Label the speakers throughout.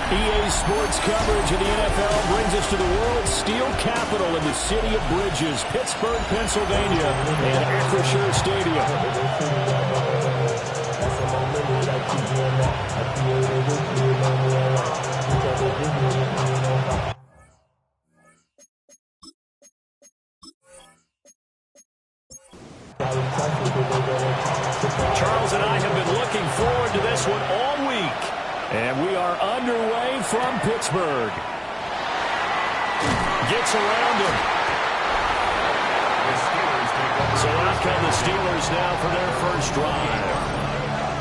Speaker 1: EA Sports coverage of the NFL brings us to the world's steel capital in the city of bridges, Pittsburgh, Pennsylvania, and Acrisure Stadium. Charles and I have been looking forward to this one all week. And we are underway from Pittsburgh. Gets around him. So out come the Steelers now for their first drive.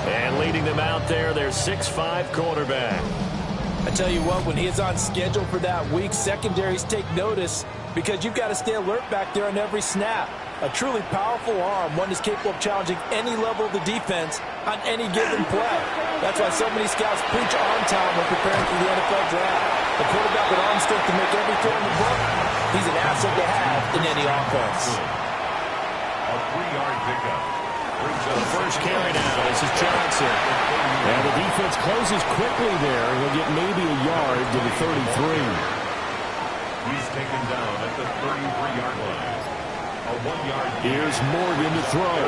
Speaker 1: And leading them out there, their 6'5" quarterback.
Speaker 2: I tell you what, when he is on schedule for that week, secondaries take notice because you've got to stay alert back there on every snap. A truly powerful arm, one is capable of challenging any level of the defense on any given play. That's why so many scouts preach arm talent when preparing for the NFL draft. The quarterback with arm strength to make every throw in the book, he's an asset to have in any offense.
Speaker 3: A 3-yard pickup.
Speaker 1: The first carry now, this is Johnson. And the defense closes quickly there. He'll get maybe a yard to the 33.
Speaker 3: He's taken down at the 33-yard line. A 1-yard gain.
Speaker 1: Here's Morgan to throw.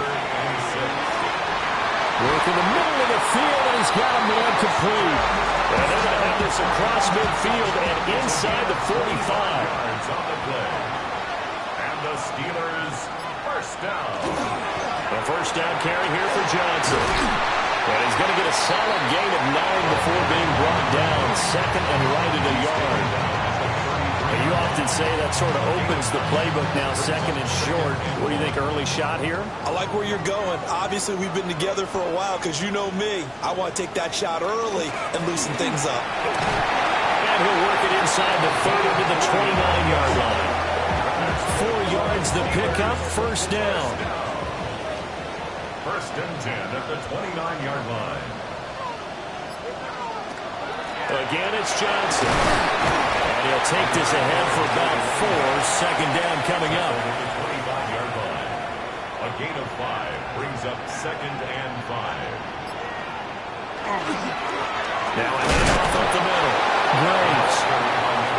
Speaker 1: Work in the middle of the field, and he's got a man complete. And they're going to have this across midfield and inside the 45.
Speaker 3: Yards on the play. And the Steelers first down.
Speaker 1: A first down carry here for Johnson. And he's going to get a solid gain of 9 before being brought down. Second and right at a yard. And you often say that sort of opens the playbook now, second and short. What do you think, early shot here?
Speaker 2: I like where you're going. Obviously, we've been together for a while because you know me. I want to take that shot early and loosen things up.
Speaker 1: And he'll work it inside the 30 to the 29-yard line. 4 yards the pickup, first down.
Speaker 3: First and 10 at the 29-yard line.
Speaker 1: Again, it's Johnson. And he'll take this ahead for about 4. Second down coming up.
Speaker 3: 25-yard line. A gain of 5 brings up second and 5.
Speaker 1: Now a handoff up the middle. Graves.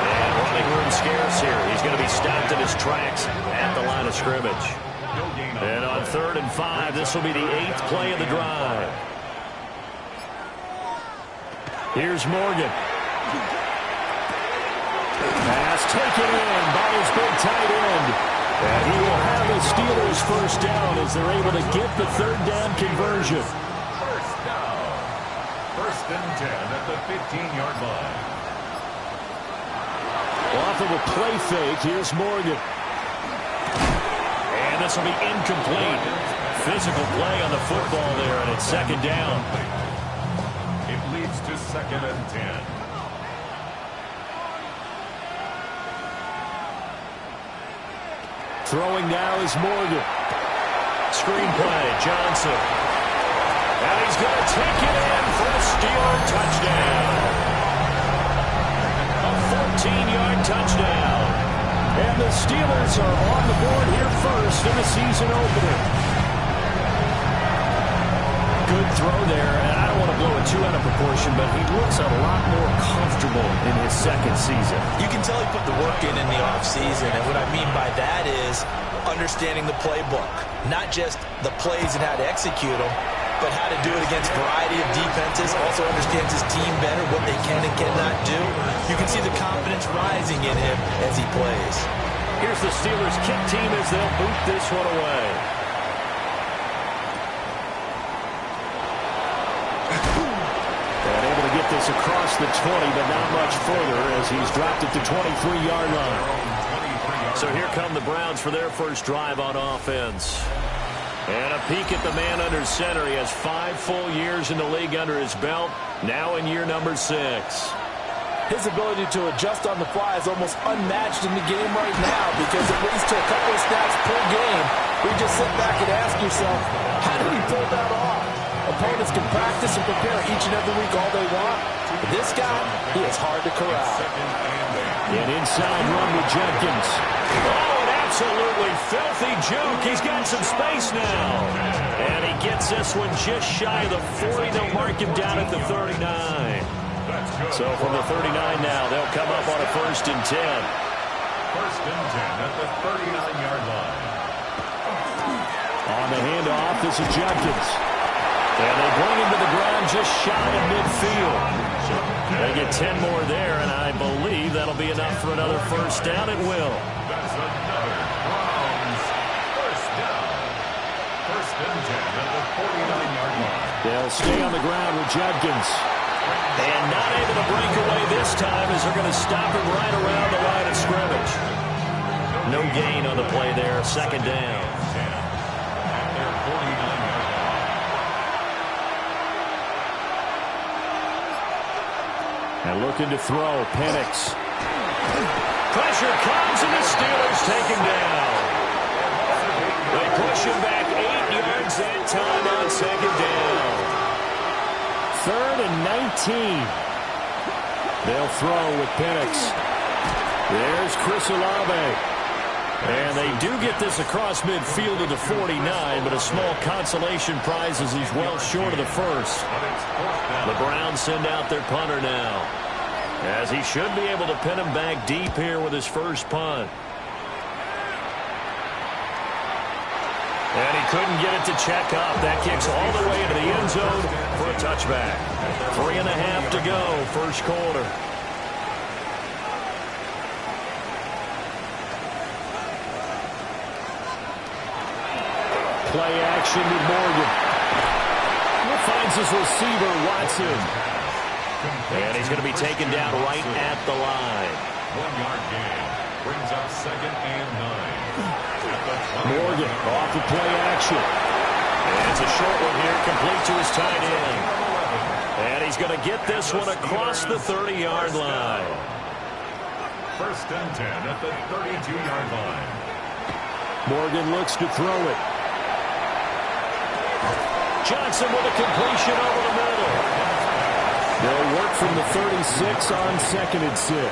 Speaker 1: And running room scarce here. He's going to be stopped in his tracks at the line of scrimmage. And on 3rd and 5, this will be the 8th play of the drive. Here's Morgan. Pass taken in by his big tight end. And he will have the Steelers first down as they're able to get the 3rd down conversion.
Speaker 3: First down. First and 10 at the 15-yard line.
Speaker 1: Off of a play fake, here's Morgan. And this will be incomplete. Physical play on the football there, and it's second down.
Speaker 3: It leads to second and 10.
Speaker 1: Throwing now is Morgan. Screen play, Johnson. And he's going to take it in for the Steeler touchdown. A 14-yard touchdown. And the Steelers are on the board here first in the season opener. Good throw there, and I don't want to blow it too out of proportion, but he looks a lot more comfortable in his second season.
Speaker 2: You can tell he put the work in the offseason, and what I mean by that is understanding the playbook. Not just the plays and how to execute them, but how to do it against a variety of defenses. Also understands his team better, what they can and cannot do. You can see the confidence rising in him as he plays.
Speaker 1: Here's the Steelers kick team as they'll boot this one away. Get this across the 20, but not much further as he's dropped it to 23-yard line. So here come the Browns for their first drive on offense. And a peek at the man under center. He has 5 full years in the league under his belt, now in year number 6.
Speaker 2: His ability to adjust on the fly is almost unmatched in the game right now because it leads to a couple of snaps per game where you just sit back and ask yourself, how did he pull that off? A opponents can practice and prepare each and every week all they want. But this guy, he is hard to corral.
Speaker 1: An inside run with Jenkins. Oh, an absolutely filthy juke. He's got some space now. And he gets this one just shy of the 40. They'll mark him down at the 39. So from the 39 now, they'll come up on a 1st and 10.
Speaker 3: 1st and 10 at the 39-yard line.
Speaker 1: On the handoff, this is Jenkins. And they bring him to the ground just shy of midfield. They get 10 more there, and I believe that'll be enough for another 1st down. It will.
Speaker 3: That's another Browns 1st down. 1st and 10 at the 49-yard line.
Speaker 1: They'll stay on the ground with Jenkins. And not able to break away this time as they're going to stop him right around the line of scrimmage. No gain on the play there. 2nd down. And looking to throw, Penix. Pressure comes, and the Steelers take him down. They push him back 8 yards that time on 2nd down. 3rd and 19. They'll throw with Penix. There's Chris Olave. And they do get this across midfield to the 49, but a small consolation prize as he's well short of the 1st. The Browns send out their punter now, as he should be able to pin him back deep here with his 1st punt. And he couldn't get it to check up. That kicks all the way into the end zone for a touchback. 3.5 to go, 1st quarter. Play action with Morgan. He finds his receiver, Watson. And he's going to be taken down right at the line.
Speaker 3: 1-yard gain. Brings up 2nd and 9.
Speaker 1: Morgan off the play action. And it's a short one here, complete to his tight end. And he's going to get this one across the 30-yard line.
Speaker 3: 1st and 10 at the 32-yard line.
Speaker 1: Morgan looks to throw it. Johnson with a completion over the middle. They'll work from the 36 on 2nd and 6.
Speaker 3: A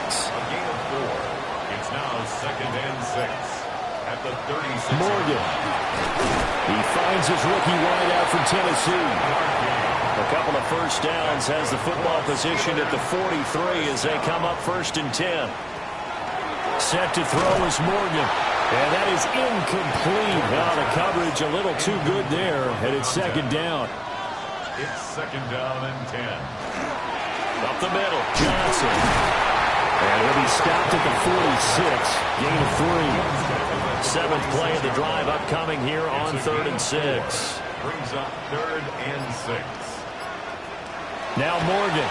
Speaker 3: gain of 4. It's now 2nd and 6 at the 36.
Speaker 1: Morgan. He finds his rookie wideout from Tennessee. A couple of 1st downs, has the football position at the 43 as they come up 1st and 10. Set to throw is Morgan. And that is incomplete. Now the coverage a little too good there, and it's 2nd down.
Speaker 3: It's 2nd down and 10.
Speaker 1: Up the middle, Johnson. And he'll be stopped at the 46. Gain of 3. 7th play of the drive upcoming here on 3rd and 6.
Speaker 3: Brings up 3rd and 6.
Speaker 1: Now Morgan.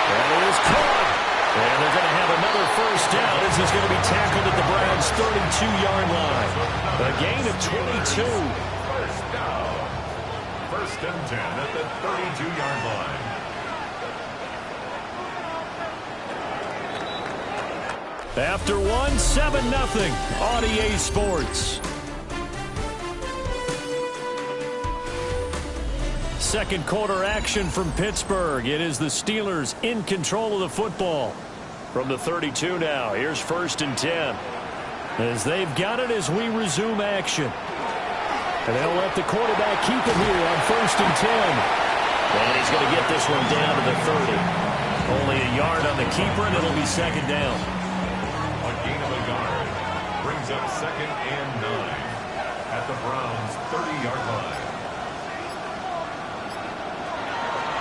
Speaker 1: That is caught. And they're going to have another 1st down as he's going to be tackled at the Browns' 32-yard line. A gain of 22.
Speaker 3: 1st down. 1st and 10 at the 32-yard line.
Speaker 1: After one, 7-0. On EA Sports. 2nd quarter action from Pittsburgh. It is the Steelers in control of the football. From the 32 now, here's 1st and 10. As they've got it as we resume action. And they'll let the quarterback keep it here on 1st and 10. And he's going to get this one down to the 30. Only a yard on the keeper, and it'll be 2nd down.
Speaker 3: A gain of a yard. Brings up 2nd and 9 at the Browns' 30-yard line.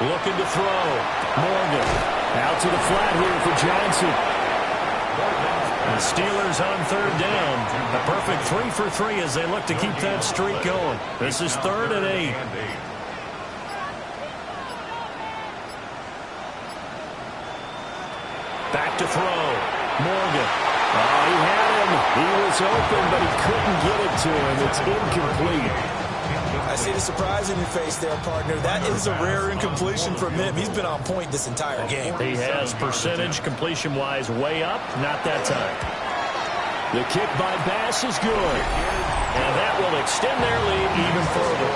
Speaker 1: Looking to throw. Morgan out to the flat here for Johnson. The Steelers on 3rd down. A perfect 3 for 3 as they look to keep that streak going. This is 3rd and 8. Back to throw. Morgan. Oh, he had him. He was open, but he couldn't get it to him. It's incomplete.
Speaker 2: I see the surprise in your face there, partner. That is a rare incompletion from him. He's been on point this entire game.
Speaker 1: He has percentage completion-wise way up. Not that time. The kick by Bass is good. And that will extend their lead even further.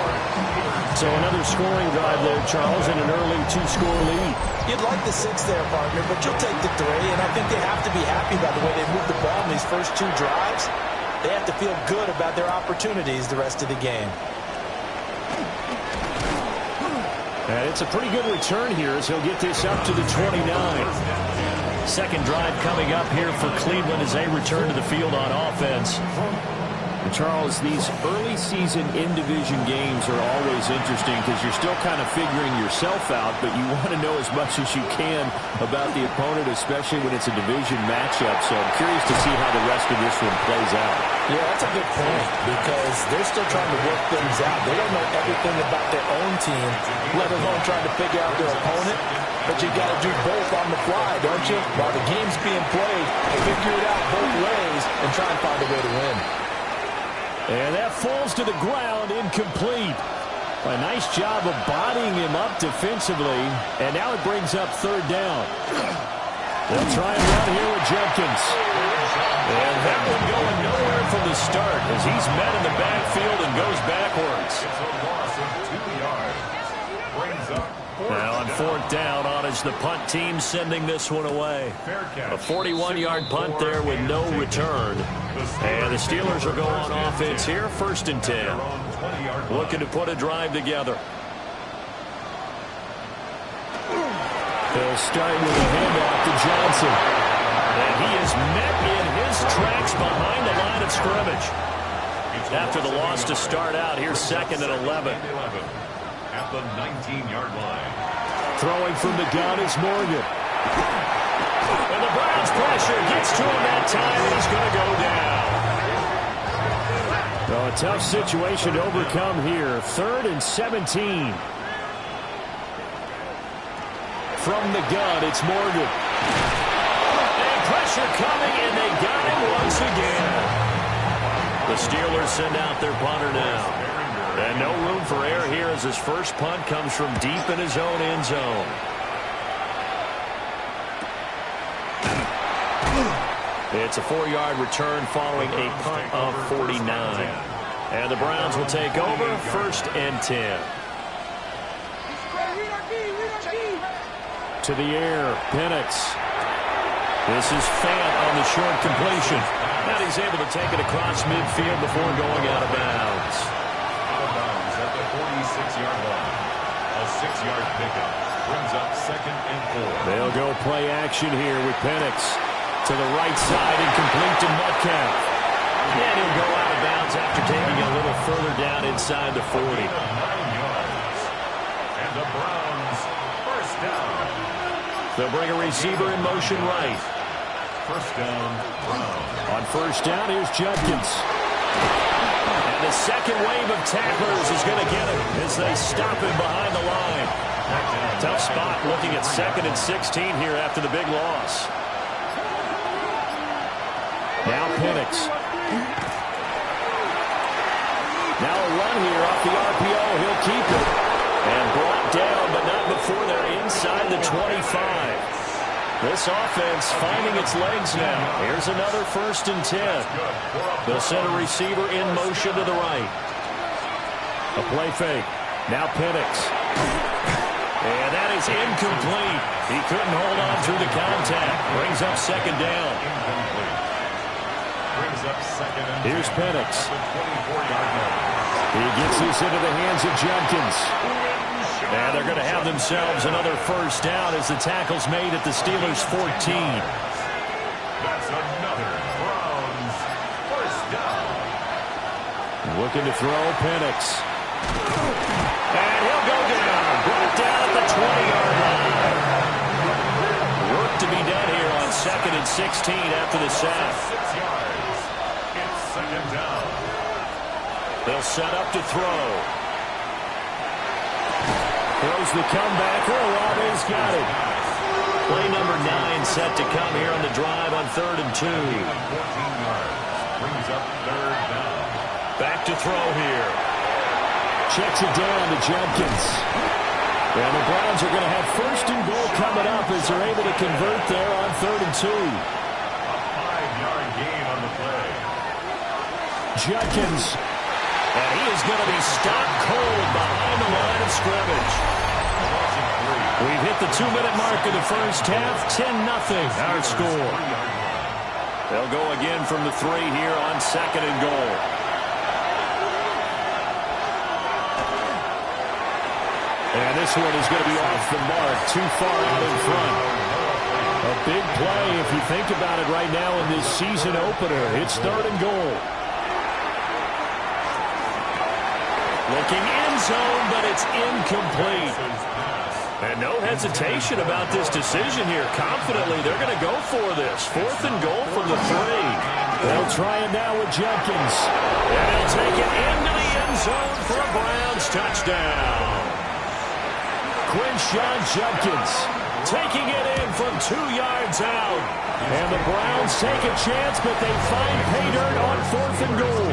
Speaker 1: So another scoring drive there, Charles, and an early 2-score lead.
Speaker 2: You'd like the 6 there, partner, but you'll take the 3, and I think they have to be happy by the way they moved the ball in these first 2 drives. They have to feel good about their opportunities the rest of the game.
Speaker 1: And it's a pretty good return here as he'll get this up to the 29. Second drive coming up here for Cleveland as they return to the field on offense. And Charles, these early season in-division games are always interesting because you're still kind of figuring yourself out, but you want to know as much as you can about the opponent, especially when it's a division matchup. So I'm curious to see how the rest of this one plays out.
Speaker 2: Yeah, that's a good point because they're still trying to work things out. They don't know everything about their own team, let alone trying to figure out their opponent. But you got to do both on the fly, don't you? While the game's being played, figure it out both ways and try and find a way to win.
Speaker 1: And that falls to the ground, incomplete. A nice job of bodying him up defensively. And now it brings up third down. They'll try and run here with Jenkins. And that one going nowhere from the start as he's met in the backfield and goes backwards.
Speaker 3: It's a loss of 2 yards. Brings up
Speaker 1: now on fourth down on is the punt team sending this one away. A 41-yard punt there with no return. And the Steelers will go on offense here, first and 10. Looking to put a drive together. They'll start with a handoff to Johnson. And he is met in his tracks behind the line of scrimmage. After the loss to start out, here's second and 11.
Speaker 3: At the 19-yard line.
Speaker 1: Throwing from the gun is Morgan. And the Browns pressure gets to him that time, and he's going to go down. Well, a tough situation to overcome here. Third and 17. From the gun, it's Morgan. And pressure coming, and they got him once again. The Steelers send out their punter now. And no room for error here as his first punt comes from deep in his own end zone. It's a 4-yard return following a punt of 49. And the Browns will take over, first and 10. To the air, Penix. This is Fant on the short completion. And he's able to take it across midfield before going out of bounds.
Speaker 3: Out of bounds at the 46-yard line. A 6-yard pickup brings up second and 4.
Speaker 1: They'll go play action here with Penix. To the right side and complete to Metcalf. And he'll go out of bounds after taking a little further down inside the 40.
Speaker 3: 9 yards. And the Browns first down.
Speaker 1: They'll bring a receiver in motion right.
Speaker 3: First down, Browns.
Speaker 1: On first down, here's Judkins. And the second wave of tacklers is going to get him as they stop him behind the line. Tough spot looking at second and 16 here after the big loss. Now Penix. Now a run here off the RPO. He'll keep it. And brought down, but not before they're inside the 25. This offense finding its legs now. Here's another first and 10. They'll send a receiver in motion to the right. A play fake. Now Penix. And that is incomplete. He couldn't hold on through the contact. Brings up second down. Here's Penix. He gets this into the hands of Jenkins. And they're going to have themselves another first down as the tackle's made at the Steelers' 14.
Speaker 3: That's another Browns first down.
Speaker 1: Looking to throw Penix. And he'll go down. Brought down at the 20-yard line. Work to be done here on second and 16 after the sack.
Speaker 3: 6 yards. It's second down.
Speaker 1: They'll set up to throw. Throws the comeback. Olave's got it. Play number 9 set to come here on the drive on third and 2.
Speaker 3: 14 yards. Brings up third down.
Speaker 1: Back to throw here. Checks it down to Jenkins. And the Browns are going to have first and goal coming up as they're able to convert there on third and 2.
Speaker 3: A 5-yard gain on the play.
Speaker 1: Jenkins. And he is going to be stopped cold behind the line of scrimmage. We've hit the 2-minute mark of the first half. 10-0 our score. They'll go again from the 3 here on 2nd and goal. And this one is going to be off the mark, too far out in front. A big play if you think about it right now in this season opener. It's 3rd and goal. Looking end zone, but it's incomplete. And no hesitation about this decision here. Confidently, they're going to go for this. 4th and goal from the 3. They'll try it now with Jenkins. And he'll take it into the end zone for a Browns touchdown. Quinshawn Jenkins taking it in from 2 yards out. And the Browns take a chance, but they find pay dirt on 4th and goal.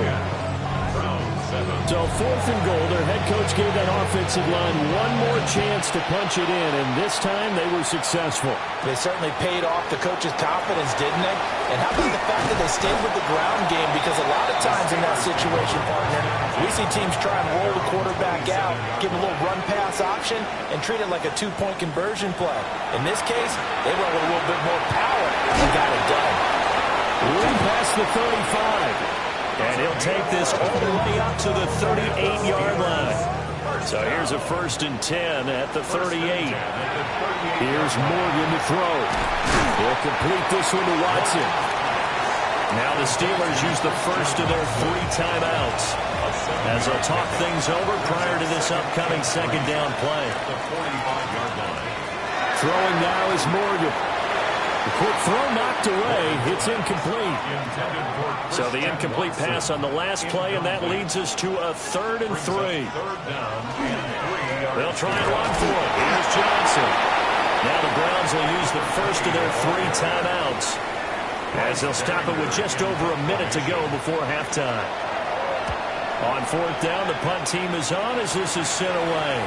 Speaker 1: So 4th and goal, their head coach gave that offensive line one more chance to punch it in, and this time they were successful.
Speaker 2: They certainly paid off the coach's confidence, didn't they? And how about the fact that they stayed with the ground game? Because a lot of times in that situation, partner, we see teams try and roll the quarterback out, give a little run-pass option, and treat it like a 2-point conversion play. In this case, they went with a little bit more power and got it done.
Speaker 1: Way past the 35. And he'll take this all the way up to the 38-yard line. So here's a 1st and 10 at the 38. Here's Morgan to throw. He'll complete this one to Watson. Now the Steelers use the first of their 3 timeouts as they'll talk things over prior to this upcoming 2nd down play. Throwing now is Morgan. The quick throw knocked away. It's incomplete. So the incomplete pass on the last play, and that leads us to a 3rd and 3. They'll try and run for it. Here's Johnson. Now the Browns will use the first of their 3 timeouts as they'll stop it with just over a minute to go before halftime. On 4th down, the punt team is on as this is sent away.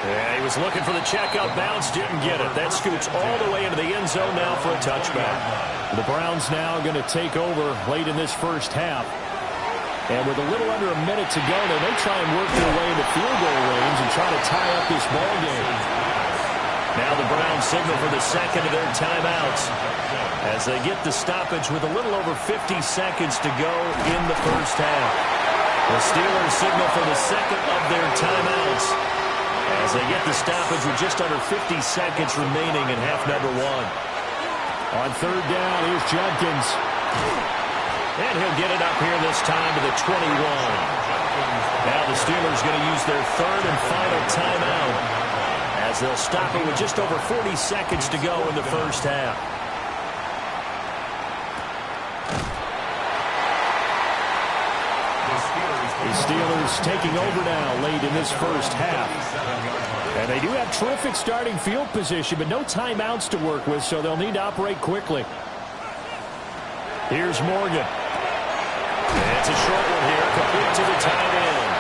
Speaker 1: Yeah, he was looking for the checkout bounce, didn't get it. That scoots all the way into the end zone now for a touchback. The Browns now going to take over late in this first half. And with a little under a minute to go, they may try and work their way into field goal range and try to tie up this ball game. Now the Browns signal for the 2nd of their timeouts as they get the stoppage with a little over 50 seconds to go in the first half. The Steelers signal for the 2nd of their timeouts as they get the stoppage with just under 50 seconds remaining in half number 1. On 3rd down, here's Jenkins. And he'll get it up here this time to the 21. Now the Steelers going to use their 3rd and final timeout as they'll stop it with just over 40 seconds to go in the first half. The Steelers taking over now late in this first half. And they do have terrific starting field position, but no timeouts to work with, so they'll need to operate quickly. Here's Morgan. It's a short one here, complete to the tight end.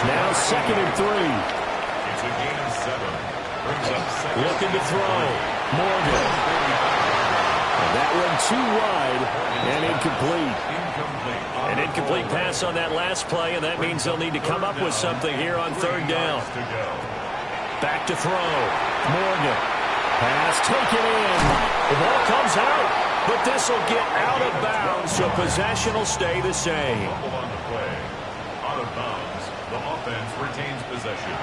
Speaker 1: Now 2nd and 3.
Speaker 3: It's a gain of 7. Brings up 2nd.
Speaker 1: Looking to throw. Morgan. And that one too wide and incomplete. An incomplete pass on that last play, and that means they'll need to come up with something here on 3rd down. Back to throw. Morgan. Pass taken in. The ball comes out, but this will get out of bounds, so possession will stay the same.
Speaker 3: On the play. Out of bounds. The offense retains possession.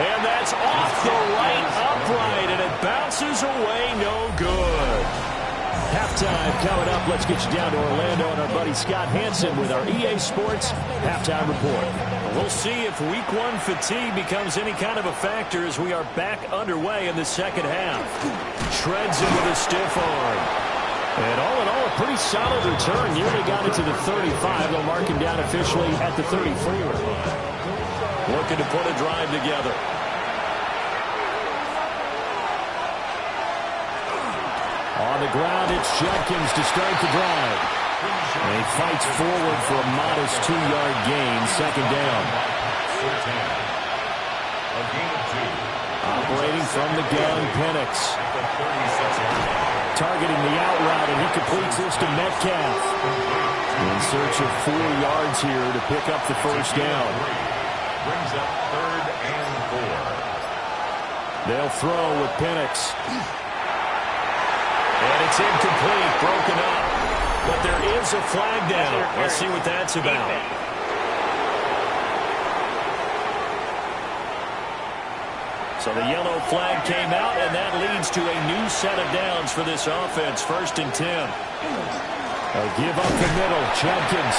Speaker 1: And that's off the right upright, and it bounces away no good. Halftime coming up. Let's get you down to Orlando and our buddy Scott Hansen with our EA Sports Halftime Report. We'll see if Week 1 fatigue becomes any kind of a factor as we are back underway in the second half. Shreds it with a stiff arm. And all in all, a pretty solid return. Nearly got it to the 35. They'll mark him down officially at the 34. Looking to put a drive together. On the ground, it's Jenkins to start the drive. And he fights forward for a modest 2-yard gain, 2nd down. Operating from the gun, Penix. Targeting the out route, and he completes this to Metcalf. In search of 4 yards here to pick up the first down.
Speaker 3: Brings up 3rd and 4.
Speaker 1: They'll throw with Penix. And it's incomplete, broken up. But there is a flag down. Let's see what that's about. So the yellow flag came out, and that leads to a new set of downs for this offense. 1st and 10. They'll give up the middle. Jenkins.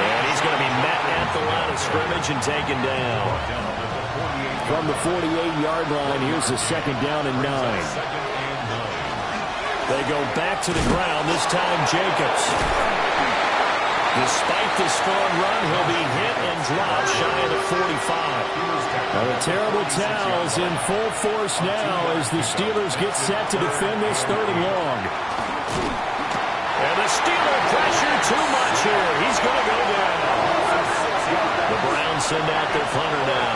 Speaker 1: And he's going to be met at the line of scrimmage and taken down. From the 48-yard line, here's the 2nd down and 9. They go back to the ground, this time Jacobs. Despite the strong run, he'll be hit and dropped shy of the 45. Now the terrible towels in full force now as the Steelers get set to defend this 3rd and long. And the Steeler pressure too much here. He's going to go down. The Browns send out their punter now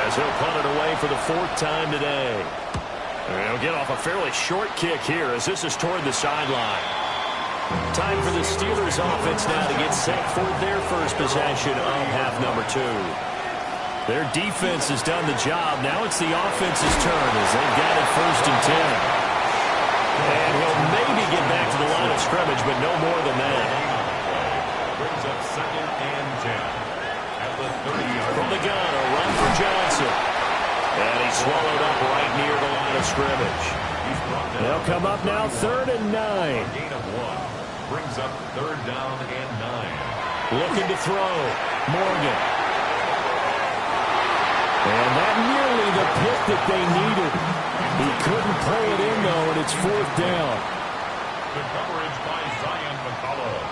Speaker 1: as he'll punt it away for the 4th time today. And he'll get off a fairly short kick here as this is toward the sideline. Time for the Steelers offense now to get set for their first possession of half number 2. Their defense has done the job. Now it's the offense's turn as they've got it 1st and 10. And he'll maybe get back to the line of scrimmage, but no more than that.
Speaker 3: Brings up 2nd and 10. At the 30-yard
Speaker 1: From the gun, a run for Johnson. And he's swallowed up right near the line of scrimmage. They'll come up now 3rd and 9.
Speaker 3: Gain of 1. Brings up 3rd down and 9.
Speaker 1: Looking to throw. Morgan. And that nearly the pick that they needed. He couldn't play it in, though, and it's 4th down.
Speaker 3: Good coverage by Zion McCullough.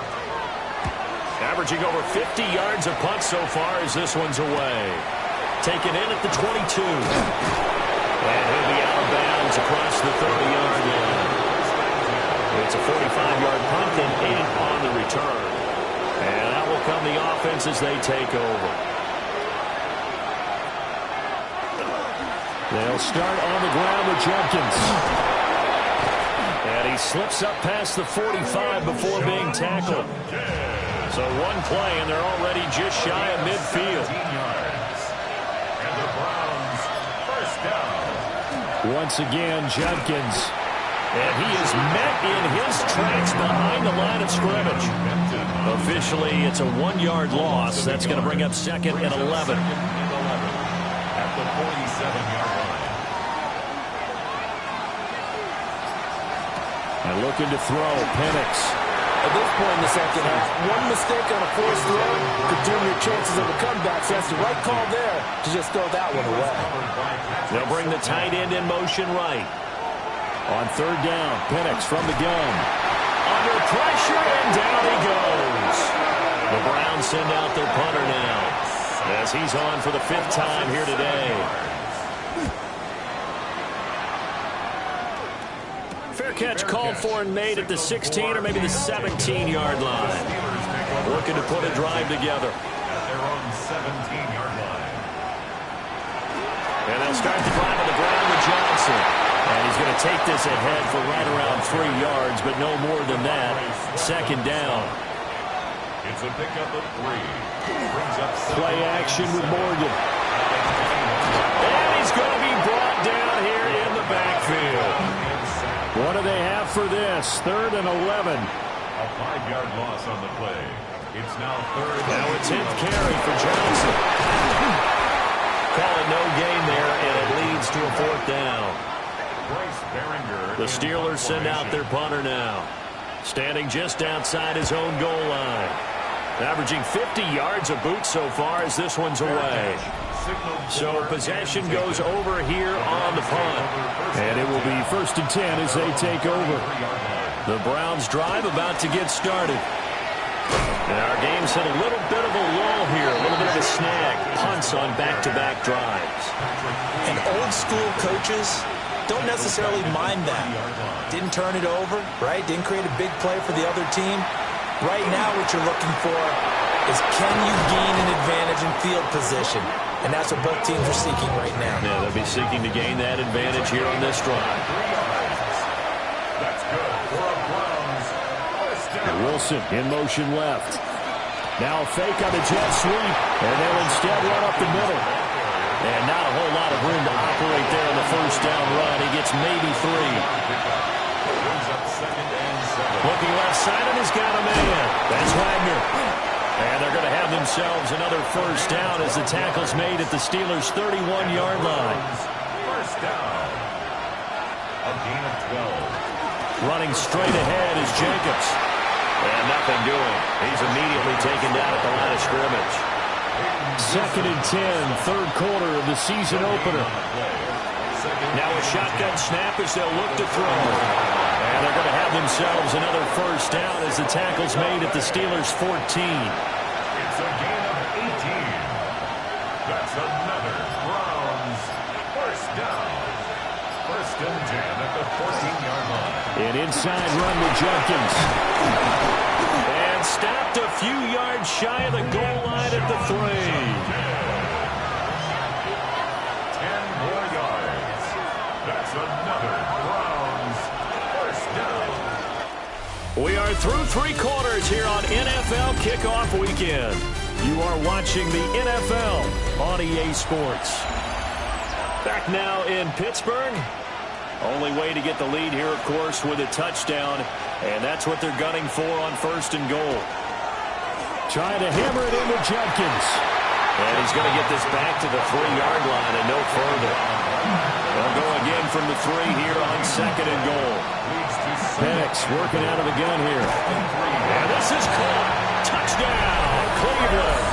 Speaker 1: Averaging over 50 yards a punt so far as this one's away. Taken in at the 22. And he'll be out of bounds across the 30-yard line. It's a 45-yard punt and 8 on the return. And that will come the offense as they take over. They'll start on the ground with Jenkins. And he slips up past the 45 before being tackled. So one play, and they're already just shy of midfield.
Speaker 3: And the Browns, first down.
Speaker 1: Once again, Jenkins. And he is met in his tracks behind the line of scrimmage. Officially, it's a 1-yard loss. That's going to bring up 2nd and 11.
Speaker 3: At the 47-yard line.
Speaker 1: And looking to throw, Penix.
Speaker 2: At this point in the 2nd half, one mistake on a forced throw could turn your chances of a comeback. So that's the right call there to just throw that one away.
Speaker 1: They'll bring the tight end in motion right. On 3rd down, Penix from the gun. Under pressure, and down he goes. The Browns send out their punter now as he's on for the 5th time here today. Fair catch called for and made at the 16 or maybe the 17-yard line. Looking to put a drive together.
Speaker 3: At their own 17-yard line.
Speaker 1: And they'll start the drive on the ground with Johnson. And he's going to take this ahead for right around 3 yards, but no more than that. 2nd down.
Speaker 3: It's a pickup of 3. Brings up
Speaker 1: Play action with Morgan. And he's going to be brought down here in the backfield. What do they have for this? 3rd and 11.
Speaker 3: A 5-yard loss on the play. It's now 3rd.
Speaker 1: Now a 10th carry for Johnson. Call it no gain there, and it leads to a 4th down. The Steelers send out their punter now. Standing just outside his own goal line. Averaging 50 yards a boot so far as this one's away. So possession goes over here on the punt. And it will be 1st and 10 as they take over. The Browns drive about to get started. And our game's hit a little bit of a lull here. A little bit of a snag. Punts on back-to-back drives.
Speaker 2: And old school coaches don't necessarily mind that. Didn't turn it over, right? Didn't create a big play for the other team. Right now what you're looking for is can you gain an advantage in field position? And that's what both teams are seeking right now.
Speaker 1: Yeah, they'll be seeking to gain that advantage here on this drive.
Speaker 3: That's good for a Browns.
Speaker 1: It will Wilson in motion left. Now a fake on the jet sweep, and they'll instead run up the middle. And not a whole lot of room to operate there on the first down run. He gets maybe 3. Looking left side, and he's got a man. That's Wagner. And they're going to have themselves another first down as the tackle's made at the Steelers' 31-yard line.
Speaker 3: First down. A gain of 12.
Speaker 1: Running straight ahead is Jacobs. And nothing doing. He's immediately taken down at the line of scrimmage. 2nd and 10, third quarter of the season opener. Now a shotgun snap as they'll look to throw. And they're going to have themselves another first down as the tackle's made at the Steelers' 14.
Speaker 3: It's a gain of 18. That's another Browns first down. First and 10 at the 14-yard line.
Speaker 1: An inside run with Jenkins. And stopped a few yards shy of the goal line at the 3. 10 more yards. That's another Browns first down. We are through 3 quarters here on NFL Kickoff Weekend. You are watching the NFL on EA Sports. Back now in Pittsburgh. Only way to get the lead here, of course, with a touchdown. And that's what they're gunning for on first and goal. Trying to hammer it into Jenkins. And he's going to get this back to the 3-yard line and no further. They'll go again from the 3 here on second and goal. Penix working out of the gun here. And this is caught. Touchdown, Cleveland.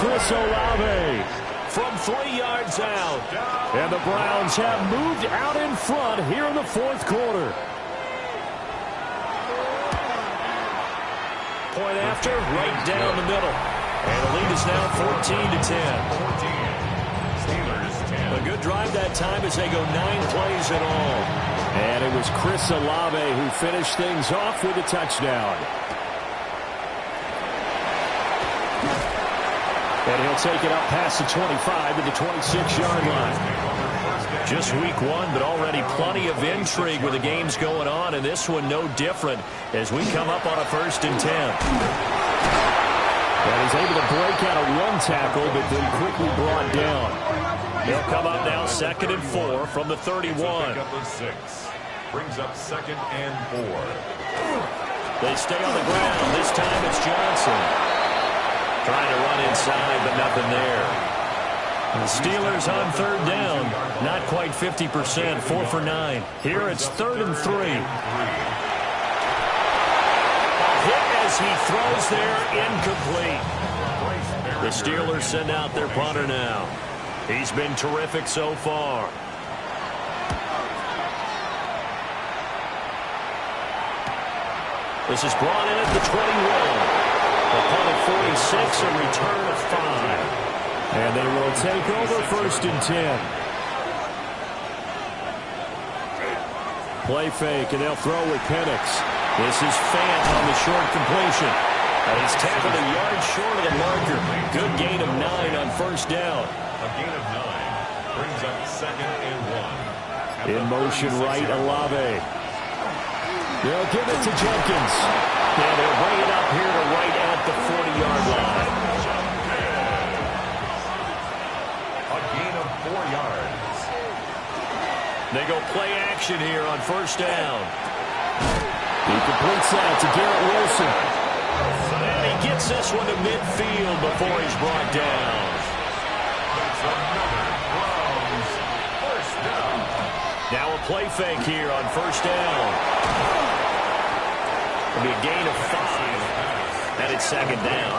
Speaker 1: Chris Olave from 3 yards out. And the Browns have moved out in front here in the fourth quarter. Point after, right down the middle. And the lead is now 14-10. A good drive that time as they go 9 plays in all. And it was Chris Olave who finished things off with a touchdown. And he'll take it up past the 25 to the 26-yard line. Just week 1, but already plenty of intrigue with the games going on, and this one no different as we come up on a 1st and 10. And he's able to break out of 1 tackle, but then quickly brought down. He'll come up now 2nd and 4 from the 31. Brings up 2nd and 4. They stay on the ground. This time it's Johnson. Trying to run inside, but nothing there. The Steelers on 3rd down. Not quite 50%, 4 for 9. Here it's 3rd and 3. A hit as he throws there, incomplete. The Steelers send out their punter now. He's been terrific so far. This is brought in at the 21. A punt of 46, a return of 5. And they will take over 1st and 10. Play fake, and they'll throw with Penix. This is Fant on the short completion. And he's tackled a yard short of the marker. Good gain of 9 on 1st down. A gain of 9 brings up 2nd and 1. In motion right, Olave. They'll give it to Jenkins. And they'll bring it up here to right at the 40-yard line. A gain of 4 yards. They go play action here on 1st down. He completes that to Garrett Wilson. And he gets this one to midfield before he's brought down. That's another Browns first down. Now a play fake here on 1st down. It'll be a gain of 5. And it's 2nd down.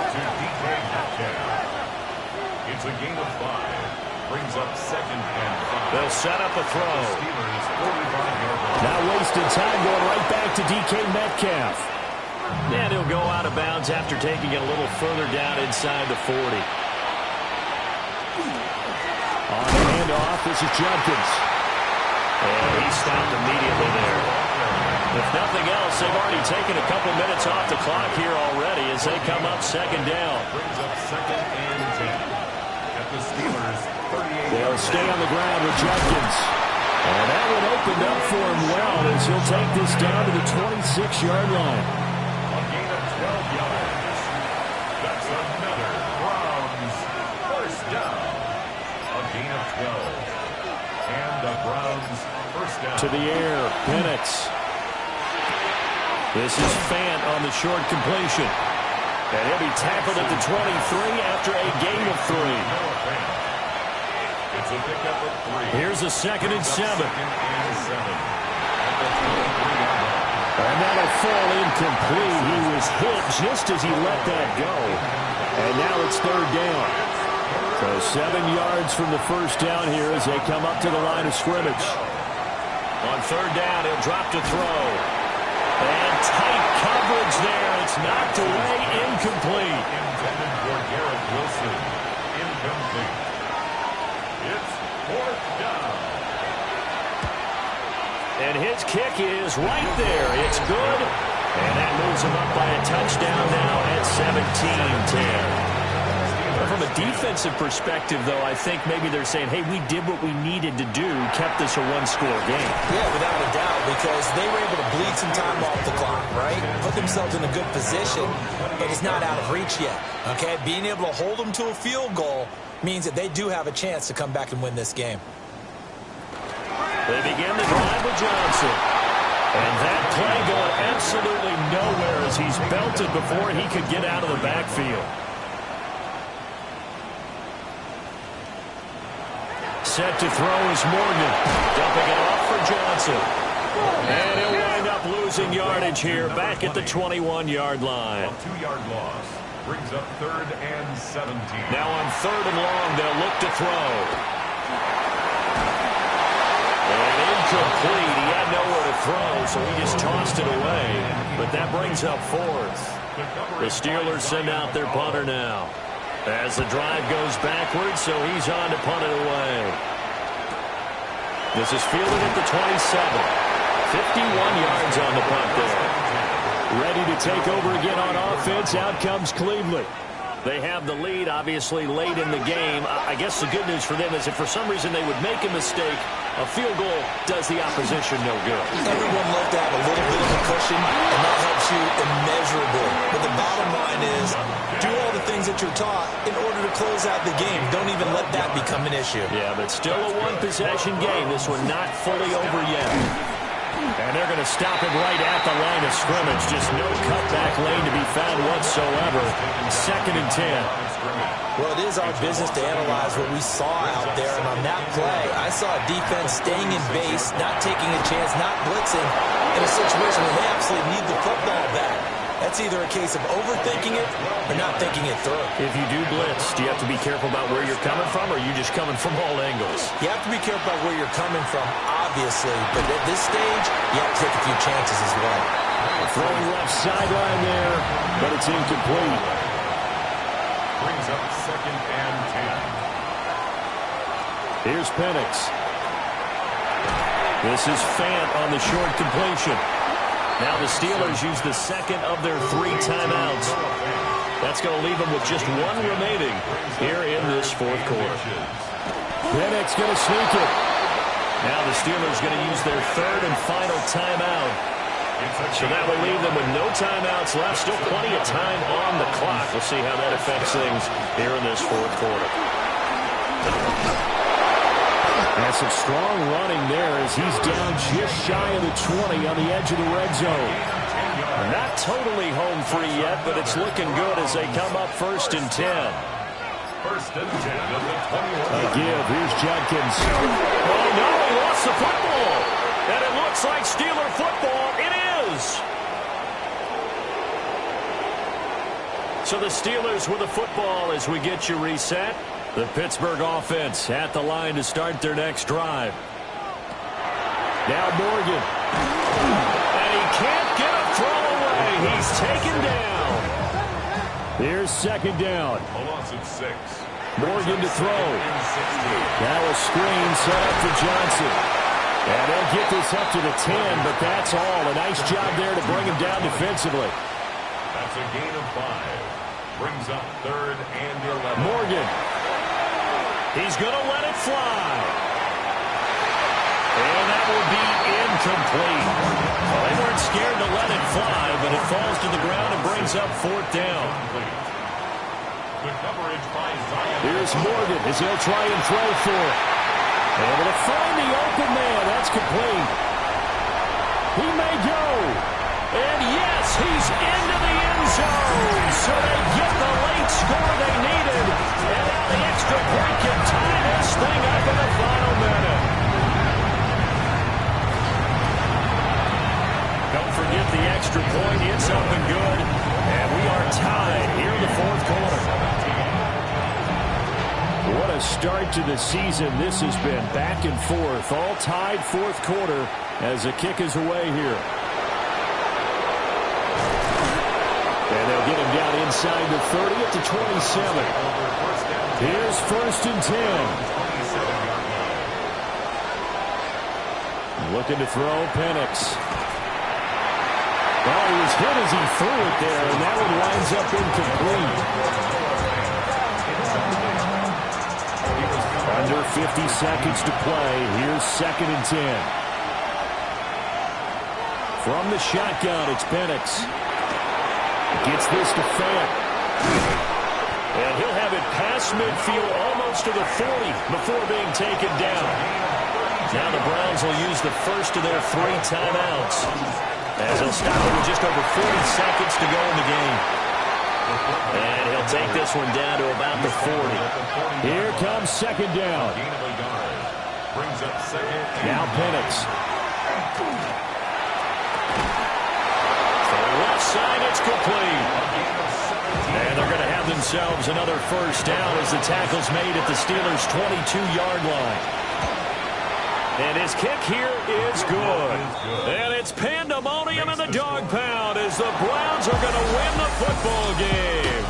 Speaker 1: It's a gain of 5. Brings up 2nd and 5. They'll set up a throw. Now wasted time going right back to DK Metcalf. And he'll go out of bounds after taking it a little further down inside the 40. On the handoff, this is Jenkins. And he stopped immediately there. If nothing else, they've already taken a couple minutes off the clock here already as they come up 2nd down. Brings up 2nd and 10 at the Steelers' 38. They'll stay on the ground with Jenkins. And that one opened up for him well as he'll take this down to the 26-yard line.
Speaker 3: another Browns first down. A gain of 12. And the Browns first down.
Speaker 1: To the air, Penix. This is Fant on the short completion. And he'll be tackled at the 23 after a gain of 3.
Speaker 3: It's a pickup of 3.
Speaker 1: Here's a 2nd and 7. And that'll fall incomplete. He was hit just as he let that go. And now it's 3rd down. So 7 yards from the first down here as they come up to the line of scrimmage. On 3rd down, he'll drop to throw. And tight coverage there. It's knocked away, incomplete.
Speaker 3: Intended for Garrett Wilson. Incomplete. It's 4th down.
Speaker 1: And his kick is right there. It's good. And that moves him up by a touchdown now at 17-10. From a defensive perspective, though, I think maybe they're saying, hey, we did what we needed to do, kept this a one-score game.
Speaker 2: Yeah, without a doubt, because they were able to bleed some time off the clock, right? Put themselves in a good position, but it's not out of reach yet, okay? Being able to hold them to a field goal means that they do have a chance to come back and win this game.
Speaker 1: They begin the drive with Johnson. And that play going absolutely nowhere as he's belted before he could get out of the backfield. Set to throw is Morgan. Dumping it off for Johnson. And he'll wind up losing yardage here back at the 21-yard line.
Speaker 3: A 2-yard loss brings up 3rd and 17.
Speaker 1: Now on 3rd and long, they'll look to throw. And incomplete. He had nowhere to throw, so he just tossed it away. But that brings up 4th. The Steelers send out their punter now. As the drive goes backwards, so he's on to punt it away. This is fielded at the 27. 51 yards on the punt there. Ready to take over again on offense. Out comes Cleveland. They have the lead, obviously, late in the game. I guess the good news for them is if for some reason they would make a mistake, a field goal does the opposition no good.
Speaker 2: Everyone loves to have a little bit of a cushion, and that helps you immeasurably. But the bottom line is, do all the things that you're taught in order to close out the game. Don't even let that become an issue.
Speaker 1: Yeah, but still a one-possession game. This one not fully over yet. And they're going to stop him right at the line of scrimmage. Just no cutback lane to be found whatsoever. 2nd and 10.
Speaker 2: Well, it is our business to analyze what we saw out there. And on that play, I saw a defense staying in base, not taking a chance, not blitzing in a situation where they absolutely need the football back. That's either a case of overthinking it or not thinking it through.
Speaker 1: If you do blitz, do you have to be careful about where you're coming from, or are you just coming from all angles?
Speaker 2: You have to be careful about where you're coming from, obviously. But at this stage, you have to take a few chances as well.
Speaker 1: Throwing left sideline there, but it's incomplete.
Speaker 3: Brings up 2nd and 10.
Speaker 1: Here's Penix. This is Fant on the short completion. Now the Steelers use the 2nd of their 3 timeouts. That's going to leave them with just 1 remaining here in this 4th quarter. Penix going to sneak it. Now the Steelers going to use their 3rd and final timeout. So that will leave them with no timeouts left. Still plenty of time on the clock. We'll see how that affects things here in this 4th quarter. And some strong running there as he's down just shy of the 20 on the edge of the red zone. Not totally home free yet, but it's looking good as they come up 1st and 10.
Speaker 3: 1st and 10 of the 21.
Speaker 1: A give. Here's Jenkins. Oh, no, he lost the football. And it looks like Steeler football. It is. So the Steelers with the football as we get you reset. The Pittsburgh offense at the line to start their next drive. Now Morgan. And he can't get a throw away. He's taken down. Here's 2nd down.
Speaker 3: A loss of 6.
Speaker 1: Morgan to throw. Now a screen set up for Johnson. And they'll get this up to the 10, but that's all. A nice job there to bring him down defensively.
Speaker 3: That's a gain of 5. Brings up 3rd and 11.
Speaker 1: Morgan. He's going to let it fly. And that will be incomplete. Well, they weren't scared to let it fly, but it falls to the ground and brings up 4th down.
Speaker 3: The coverage by Zion.
Speaker 1: Here's Morgan as he'll try and throw for it. Able to find the open man. That's complete. He may go. And yes, he's into the end zone. So they get the late score they needed. And now the extra point can tie this thing up in the final minute. Don't forget the extra point. It's up and good. And we are tied here in the fourth quarter. What a start to the season this has been. Back and forth. All tied fourth quarter as the kick is away here. And they'll get him down inside the 30 at the 27. Here's 1st and 10. Looking to throw Penix. Oh, he was hit as he threw it there, and that one winds up incomplete. Under 50 seconds to play. Here's 2nd and 10. From the shotgun, it's Penix. Gets this to Fant. And he'll have it past midfield almost to the 40 before being taken down. Now the Browns will use the first of their 3 timeouts as he'll stop it with just over 40 seconds to go in the game. And he'll take this one down to about the 40. Here comes 2nd down. Now Penix. Left side, it's complete. And they're going to have themselves another first down as the tackle's made at the Steelers' 22-yard line. And his kick here is good. And it's pandemonium in the dog pound as the Browns are going to win the football game.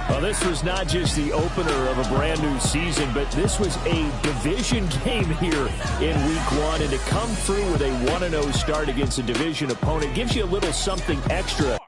Speaker 1: Well, this was not just the opener of a brand new season, but this was a division game here in week 1. And to come through with a 1-0 start against a division opponent gives you a little something extra.